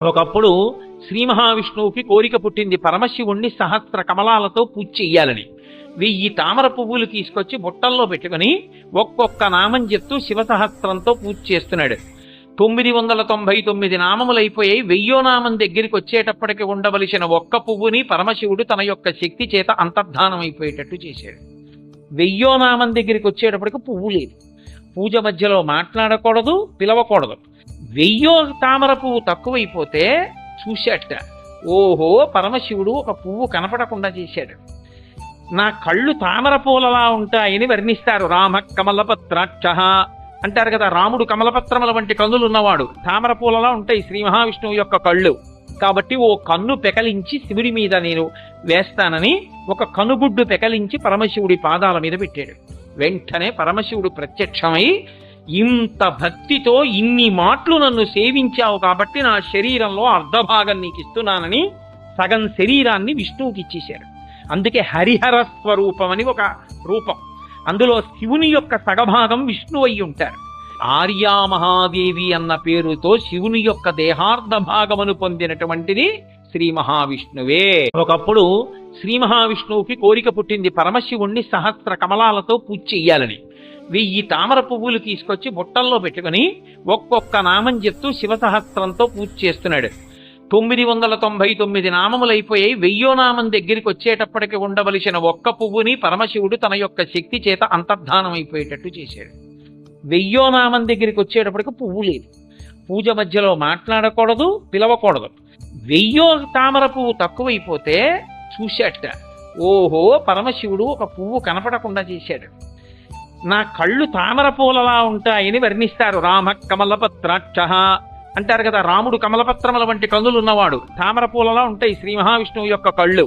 ఒకప్పుడు శ్రీ మహావిష్ణువుకి కోరిక పుట్టింది పరమశివుణ్ణి సహస్ర కమలాలతో పూజ చెయ్యాలని. 1000 తామర పువ్వులు తీసుకొచ్చి బుట్టల్లో పెట్టుకుని ఒక్కొక్క నామం చెప్తూ శివ సహస్రంతో పూజ చేస్తున్నాడు. 999 నామములు అయిపోయాయి. 1000వ నామం దగ్గరికి వచ్చేటప్పటికి ఉండవలసిన ఒక్క పువ్వుని పరమశివుడు తన యొక్క శక్తి చేత అంతర్ధానం అయిపోయేటట్టు చేశాడు. 1000వ నామం దగ్గరికి వచ్చేటప్పటికి పువ్వు లేదు. పూజ మధ్యలో మాట్లాడకూడదు, పిలవకూడదు. 1000వ తామర పువ్వు తక్కువైపోతే చూశాట. ఓహో, పరమశివుడు ఒక పువ్వు కనపడకుండా చేశాడు. నా కళ్ళు తామర పూలలా ఉంటాయని వర్ణిస్తారు. రామ కమలపత్రాక్ష అంటారు కదా. రాముడు కమలపత్రముల వంటి కన్నులు ఉన్నవాడు. తామర పూలలా ఉంటాయి శ్రీ మహావిష్ణువు యొక్క కళ్ళు. కాబట్టి ఓ కన్ను పెకలించి శివుడి మీద నేను వేస్తానని ఒక కనుగుడ్డు పెకలించి పరమశివుడి పాదాల మీద పెట్టాడు. వెంటనే పరమశివుడు ప్రత్యక్షమై, ఇంత భక్తితో ఇన్ని మాటలు నన్ను సేవించావు కాబట్టి నా శరీరంలో అర్ధభాగం నీకు ఇస్తున్నానని సగం శరీరాన్ని విష్ణువుకి ఇచ్చేశారు. అందుకే హరిహర స్వరూపం అని ఒక రూపం. అందులో శివుని యొక్క సగభాగం విష్ణువు అయి ఉంటారు. ఆర్యామహాదేవి అన్న పేరుతో శివుని యొక్క దేహార్ధ భాగమును పొందినటువంటిది శ్రీ మహావిష్ణువే. ఒకప్పుడు శ్రీ మహావిష్ణువుకి కోరిక పుట్టింది పరమశివుణ్ణి సహస్ర కమలాలతో పూజ చెయ్యాలని. 1000 తామర పువ్వులు తీసుకొచ్చి బుట్టల్లో పెట్టుకుని ఒక్కొక్క నామం చెప్తూ శివ సహస్రంతో పూజ చేస్తున్నాడు. 999 నామములు అయిపోయాయి. 1000వ నామం దగ్గరికి వచ్చేటప్పటికి ఉండవలసిన ఒక్క పువ్వుని పరమశివుడు తన యొక్క శక్తి చేత అంతర్ధానం అయిపోయేటట్టు చేశాడు. 1000వ నామం దగ్గరికి వచ్చేటప్పటికి పువ్వు లేదు. పూజ మధ్యలో మాట్లాడకూడదు, పిలవకూడదు. 1000వ తామర పువ్వు తక్కువైపోతే చూశాట. ఓహో, పరమశివుడు ఒక పువ్వు కనపడకుండా చేశాడు. నా కళ్ళు తామర పూలలా ఉంటాయని వర్ణిస్తారు. రామ కమలపత్రాక్ష అంటారు కదా. రాముడు కమలపత్రముల వంటి కన్నులు ఉన్నవాడు. తామర పూలలా ఉంటాయి శ్రీ మహావిష్ణువు యొక్క కళ్ళు.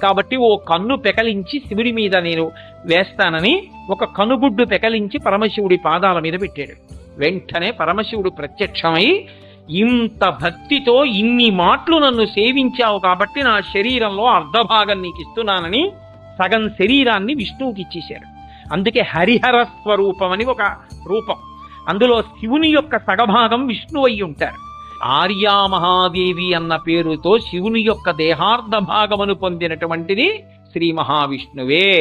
కాబట్టి ఓ కన్ను పెకలించి శివుడి మీద నేను వేస్తానని ఒక కనుగుడ్డు పెకలించి పరమశివుడి పాదాల మీద పెట్టాడు. వెంటనే పరమశివుడు ప్రత్యక్షమై, ఇంత భక్తితో ఇన్ని మాటలు నన్ను సేవించావు కాబట్టి నా శరీరంలో అర్ధభాగం నీకు ఇస్తున్నానని సగం శరీరాన్ని విష్ణువుకి ఇచ్చేశారు. అందుకే హరిహర స్వరూపం అని ఒక రూపం. అందులో శివుని యొక్క సగభాగం విష్ణువు అయి ఉంటారు. ఆర్యామహాదేవి అన్న పేరుతో శివుని యొక్క దేహార్ధ భాగమును పొందినటువంటిది శ్రీ మహావిష్ణువే.